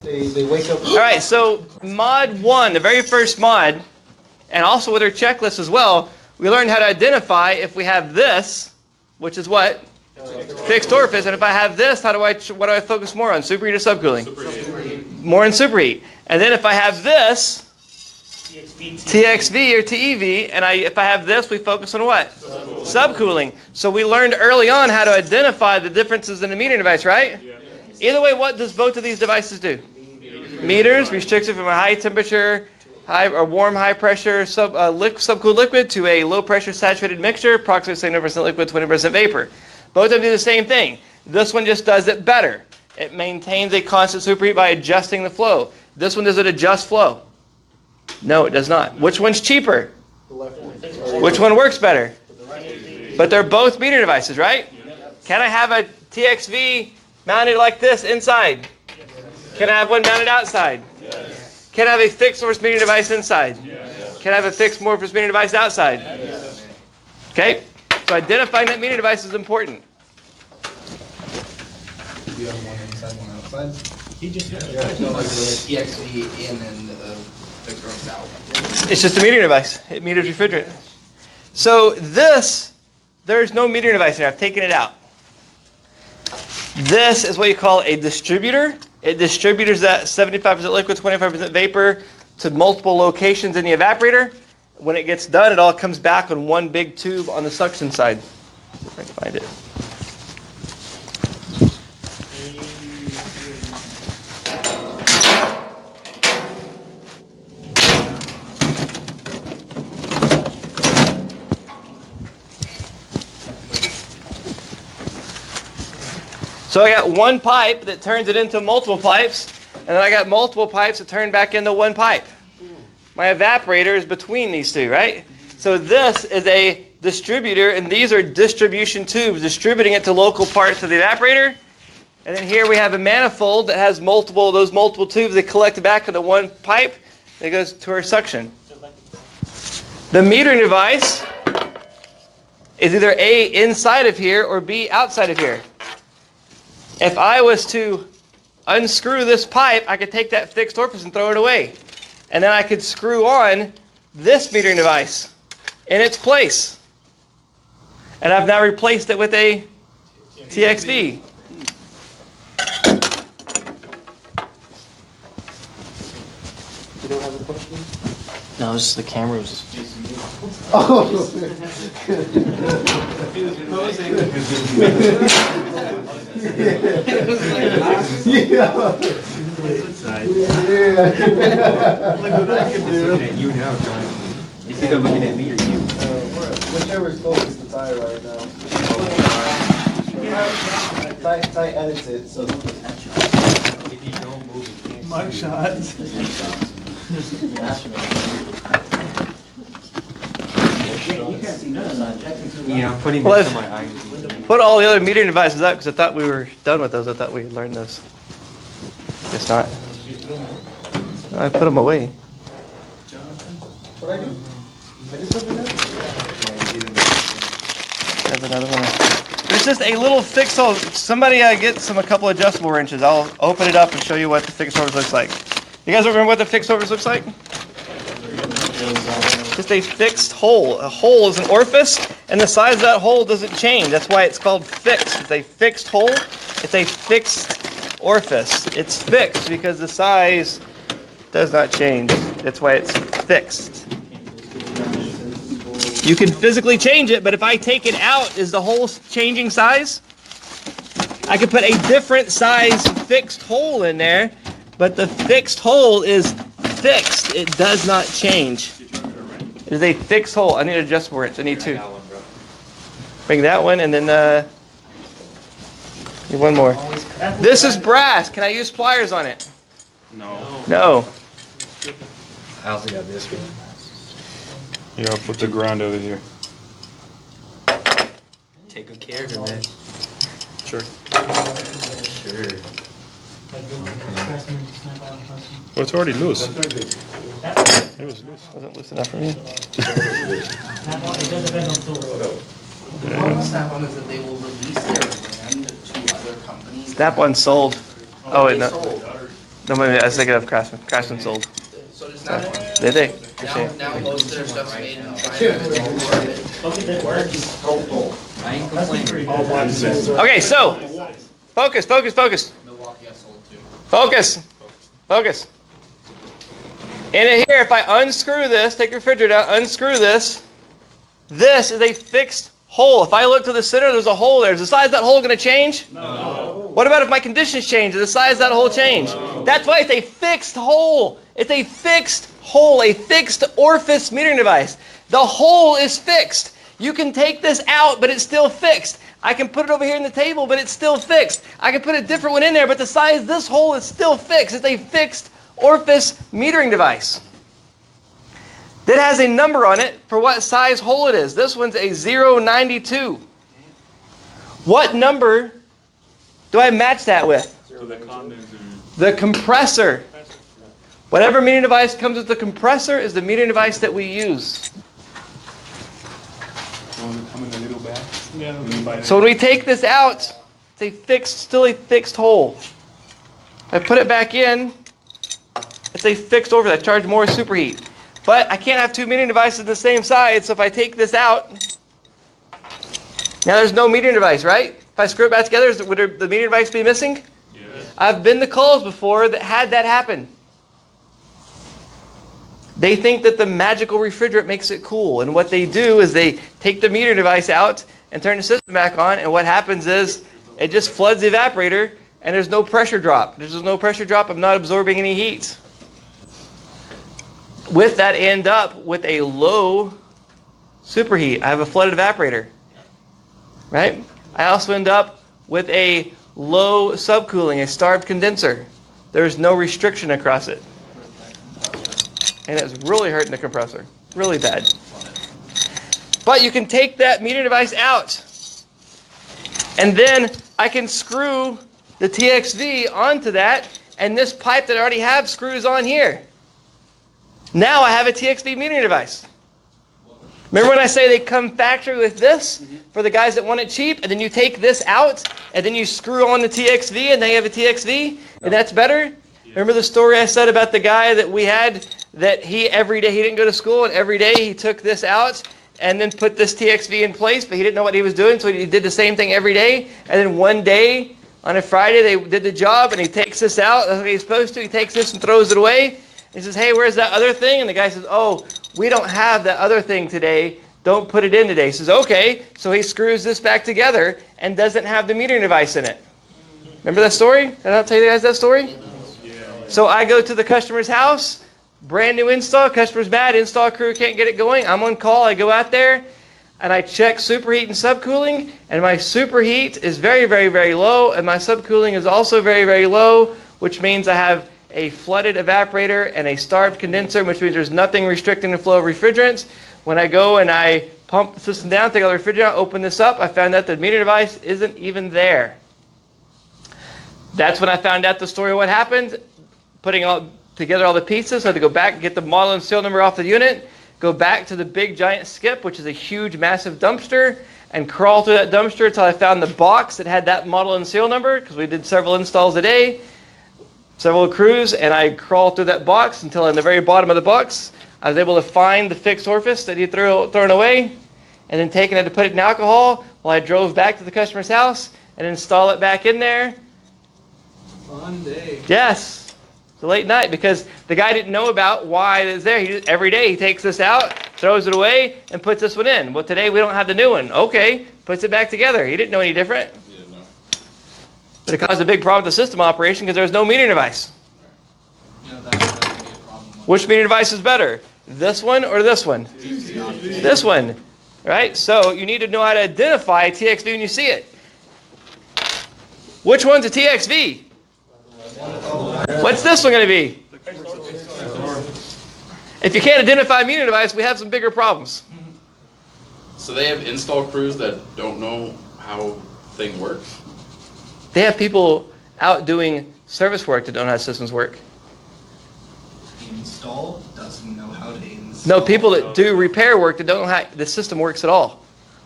They wake up. All right, so mod 1, the very first mod, and also with our checklist as well, we learned how to identify if we have this, which is what? Fixed orifice. And if I have this, what do I focus more on? Superheat or subcooling? Superheat. More in superheat. And then if I have this, TXV or TEV, and if I have this, we focus on what? Subcooling. So we learned early on how to identify the differences in the metering device, right? Yeah. Either way, what does both of these devices do? Meters, restricted from a high temperature, warm, high pressure, subcooled liquid to a low pressure saturated mixture, approximately 70% liquid, 20% vapor. Both of them do the same thing. This one just does it better. It maintains a constant superheat by adjusting the flow. This one, does it adjust flow? No, it does not. Which one's cheaper? Which one works better? But they're both meter devices, right? Can I have a TXV mounted like this inside? Can I have one mounted outside? Yes. Can I have a fixed source metering device inside? Yes. Can I have a fixed morphous metering device outside? Yes. Okay? So identifying that metering device is important. You have one inside, one outside? He just like the TXV in and the fixed source out. It's just a metering device. It meters refrigerant. So there's no metering device here. I've taken it out. This is what you call a distributor. It distributes that 75% liquid, 25% vapor to multiple locations in the evaporator. When it gets done, it all comes back on one big tube on the suction side. If I can find it. So I got one pipe that turns it into multiple pipes, and then I got multiple pipes that turn back into one pipe. My evaporator is between these two, right? So this is a distributor, and these are distribution tubes, distributing it to local parts of the evaporator. And then here we have a manifold that has those multiple tubes that collect back into one pipe that goes to our suction. The metering device is either A, inside of here, or B, outside of here. If I was to unscrew this pipe, I could take that fixed orifice and throw it away. And then I could screw on this metering device in its place. And I've now replaced it with a TXV. You don't have a question? No, it's just the camera was just... Oh! He was posing. Look what I can do. Looking at you now, John. You think I'm looking at me or you? Whichever's closest to Ty right now. Ty edits it, so If you don't move, you can't. mug shots. Yeah, I'm putting Well, this on my eyes. Put all the other metering devices up because I thought we were done with those. I thought we had learned those. Guess not. I put them away. What I do? I just opened it. There's another one. There's just a little fixed hole. Somebody get a couple adjustable wrenches. I'll open it up and show you what the fixed orifice looks like. You guys remember what the fixed orifice looks like? Just a fixed hole. A hole is an orifice, and the size of that hole doesn't change. That's why it's called fixed. It's a fixed hole. It's a fixed orifice. It's fixed because the size does not change. That's why it's fixed. You can physically change it, but if I take it out, is the hole changing size? I could put a different size fixed hole in there, but the fixed hole is fixed. It does not change. It is a fixed hole. I need an adjustable wrench. I need two. Bring that one, and then need one more. This is brass. Can I use pliers on it? No. I also got this one. Yeah, I'll put the ground over here. Take good care of it, man. Sure. Sure. Well, it's already loose. It was loose. Wasn't loose enough for me. The problem with Snap-on is that they will release their brand to other companies. Snap-on sold. Oh wait, They no. sold. No, maybe I was thinking of Craftsman. Craftsman sold. So it's not. Did they? Now most of their stuff's made in China. I ain't complaining. Okay, so focus. Milwaukee I sold too. Focus. In here, if I unscrew this, take the refrigerator out, unscrew this. This is a fixed hole. If I look to the center, there's a hole there. Is the size of that hole going to change? No. What about if my conditions change? Does the size of that hole change? No. That's why it's a fixed hole. It's a fixed hole, a fixed orifice metering device. The hole is fixed. You can take this out, but it's still fixed. I can put it over here in the table, but it's still fixed. I can put a different one in there, but the size of this hole is still fixed. It's a fixed orifice metering device that has a number on it for what size hole it is. This one's a 092. What number do I match that with? The compressor. Whatever metering device comes with the compressor is the metering device that we use. So when we take this out, it's still a fixed hole. If I put it back in, it's a fixed orifice. I charge more superheat. But I can't have two metering devices the same size, so if I take this out, now there's no metering device, right? If I screw it back together, would the metering device be missing? Yes. I've been to calls before that had that happen. They think that the magical refrigerant makes it cool, and what they do is they take the metering device out and turn the system back on, and what happens is it just floods the evaporator, and there's no pressure drop. There's no pressure drop. I'm not absorbing any heat. With that, end up with a low superheat. I have a flooded evaporator, right? I also end up with a low subcooling, a starved condenser. There's no restriction across it. And it's really hurting the compressor. Really bad. But you can take that metering device out. And then I can screw the TXV onto that. And this pipe that I already have screws on here. Now I have a TXV metering device. Remember when I say they come factory with this for the guys that want it cheap, and then you take this out, and then you screw on the TXV, and they have a TXV, and that's better? Remember the story I said about the guy that we had, that every day he didn't go to school, and every day he took this out, and then put this TXV in place, but he didn't know what he was doing, so he did the same thing every day, and then one day, on a Friday, they did the job, and he takes this out, that's what he's supposed to, he takes this and throws it away. He says, hey, where's that other thing? And the guy says, oh, we don't have that other thing today. Don't put it in today. He says, okay. So he screws this back together and doesn't have the metering device in it. Remember that story? Did I not tell you guys that story? So I go to the customer's house, brand new install. Customer's mad. Install crew can't get it going. I'm on call. I go out there and I check superheat and subcooling. And my superheat is very, very, very low. And my subcooling is also very, very low, which means I have a flooded evaporator and a starved condenser, which means there's nothing restricting the flow of refrigerants. When I go and I pump the system down, take all the refrigerant out, open this up, I found out the metering device isn't even there. That's when I found out the story of what happened. Putting together all the pieces, so I had to go back and get the model and serial number off the unit, go back to the big giant skip, which is a huge, massive dumpster, and crawl through that dumpster until I found the box that had that model and serial number, because we did several installs a day. Several crews, and I crawled through that box until in the very bottom of the box, I was able to find the fixed orifice that he'd thrown away, and then taking it to put it in alcohol while I drove back to the customer's house and install it back in there. Fun day. Yes. It's a late night because the guy didn't know about why it is there. Every day he takes this out, throws it away, and puts this one in. Well, today we don't have the new one. Okay, puts it back together. He didn't know any different. But it caused a big problem with the system operation because there was no metering device. Which metering device is better? This one or this one? This one. Right? So you need to know how to identify a TXV when you see it. Which one's a TXV? What's this one going to be? If you can't identify a metering device, we have some bigger problems. So they have install crews that don't know how things work? They have people out doing service work that don't know how systems work. Install doesn't know how to install. No, people that do repair work that don't know how the system works at all.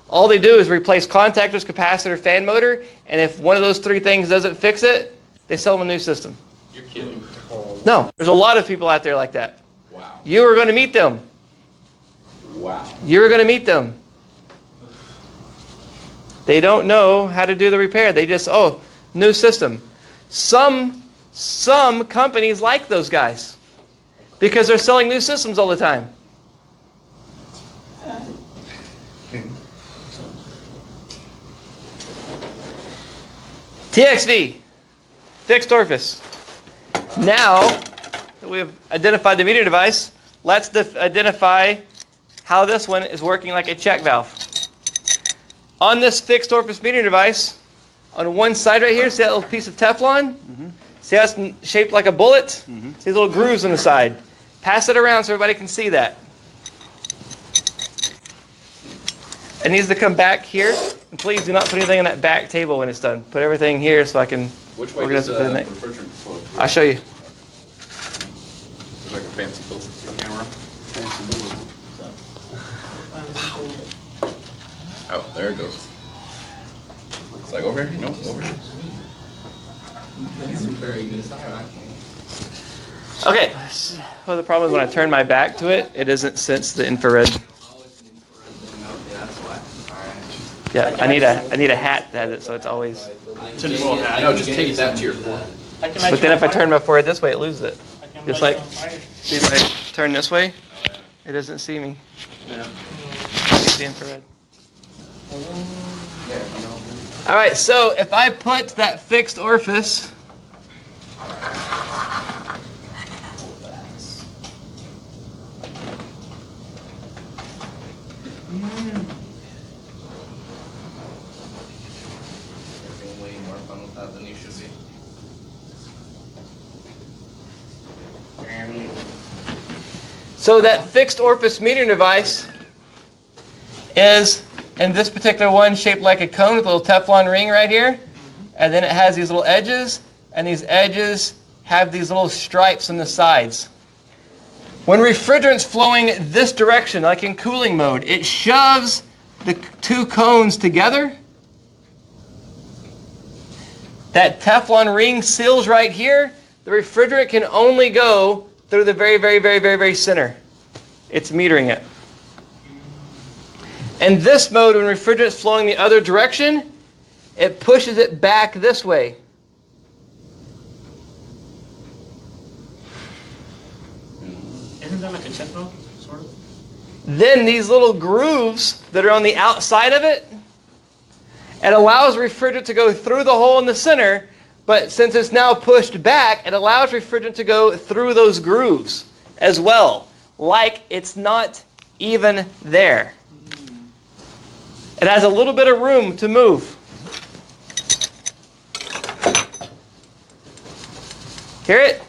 All they do is replace contactors, capacitor, fan motor, and if one of those three things doesn't fix it, they sell them a new system. You're kidding. No, there's a lot of people out there like that. Wow. You are going to meet them. Wow. You're going to meet them. They don't know how to do the repair. They just, new system. Some companies like those guys because they're selling new systems all the time. TXV, fixed orifice. Now that we've identified the meter device, let's identify how this one is working like a check valve. On this fixed orifice meter device, on one side right here, see that little piece of Teflon? See how it's shaped like a bullet? See these little grooves on the side. Pass it around so everybody can see that. It needs to come back here. And please do not put anything on that back table when it's done. Put everything here so I can Which way organize does it for the the next. refrigerant flow? I'll show you. There's like a fancy filter camera. Oh, there it goes. It's like over here? Nope, over here. Okay. Well, the problem is when I turn my back to it, it doesn't sense the infrared. Yeah, I need a hat that it so it's always. I know, just take that to your floor. But then if I turn my forehead this way, it loses it. Just like, see if I turn this way, it doesn't see me. It's the infrared. All right, so if I put that fixed orifice Way more fun with that than you should be. So that fixed orifice metering device is, in this particular one, shaped like a cone with a little Teflon ring right here. And then it has these little edges, and these edges have these little stripes on the sides. When refrigerant's flowing this direction, like in cooling mode, it shoves the two cones together. That Teflon ring seals right here. The refrigerant can only go through the very, very, very, very, very center. It's metering it. In this mode, when refrigerant's flowing the other direction, it pushes it back this way. Isn't that like a check valve, sort of? Then these little grooves that are on the outside of it, it allows refrigerant to go through the hole in the center, but since it's now pushed back, it allows refrigerant to go through those grooves as well, like it's not even there. It has a little bit of room to move. Hear it?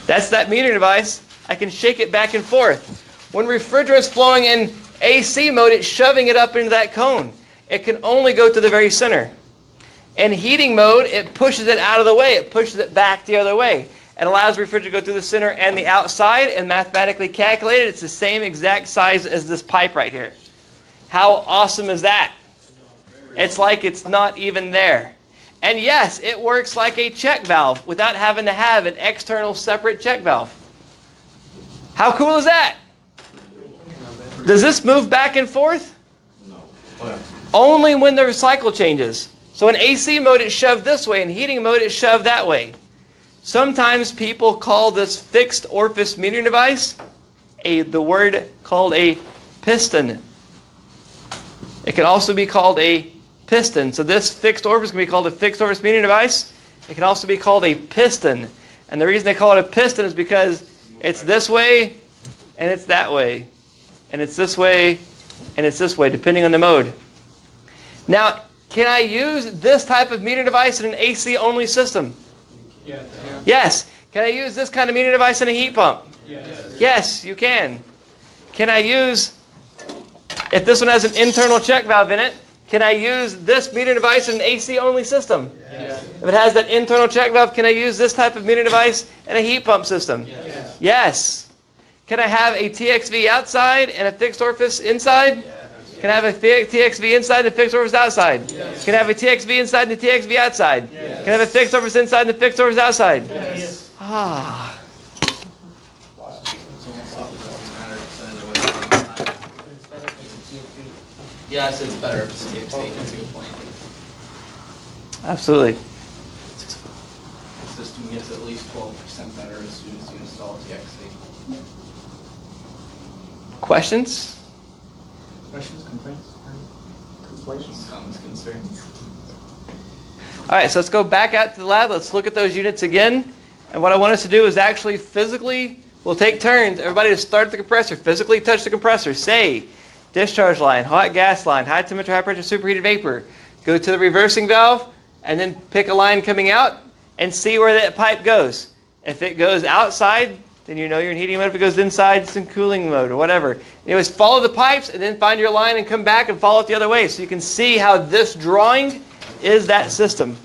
That's that metering device. I can shake it back and forth. When refrigerant's flowing in AC mode, it's shoving it up into that cone. It can only go to the very center. In heating mode, it pushes it out of the way. It pushes it back the other way. It allows refrigerant to go through the center and the outside, and mathematically calculated, it's the same exact size as this pipe right here. How awesome is that? It's like it's not even there. And yes, it works like a check valve without having to have an external separate check valve. How cool is that? Does this move back and forth? No. Only when the cycle changes. So in AC mode, it's shoved this way. In heating mode, it's shoved that way. Sometimes people call this fixed orifice metering device the word called a piston. It can also be called a piston. So this fixed orifice can be called a fixed orifice metering device. It can also be called a piston. And the reason they call it a piston is because it's this way and it's that way. And it's this way and it's this way, depending on the mode. Now, can I use this type of meter device in an AC only system? Yes. Yes. Can I use this kind of meter device in a heat pump? Yes. Yes, you can. Can I use, if this one has an internal check valve in it, can I use this meter device in an AC only system? Yes. If it has that internal check valve, can I use this type of meter device in a heat pump system? Yes. Can I have a TXV outside and a fixed orifice inside? Can I have a TXV inside and a fixed orifice outside? Yes. Can I have a TXV inside and a TXV outside? Yes. Can I have a fixed orifice inside and a fixed orifice outside? Yes. Ah. It's almost off, it doesn't matter if it's inside. Yes, it's better if it's TXV, that's a good point. Absolutely. The system gets at least 12% better as soon as you install TXV. Questions? Questions, complaints? Comments, concerns? All right, so let's go back out to the lab. Let's look at those units again. And what I want us to do is actually physically, we'll take turns. Everybody to start the compressor, physically touch the compressor. Say, discharge line, hot gas line, high temperature, high pressure, superheated vapor. Go to the reversing valve, and then pick a line coming out and see where that pipe goes. If it goes outside, then you know you're in heating mode. If it goes inside, it's in cooling mode or whatever. Anyways, follow the pipes and then find your line and come back and follow it the other way so you can see how this drawing is that system.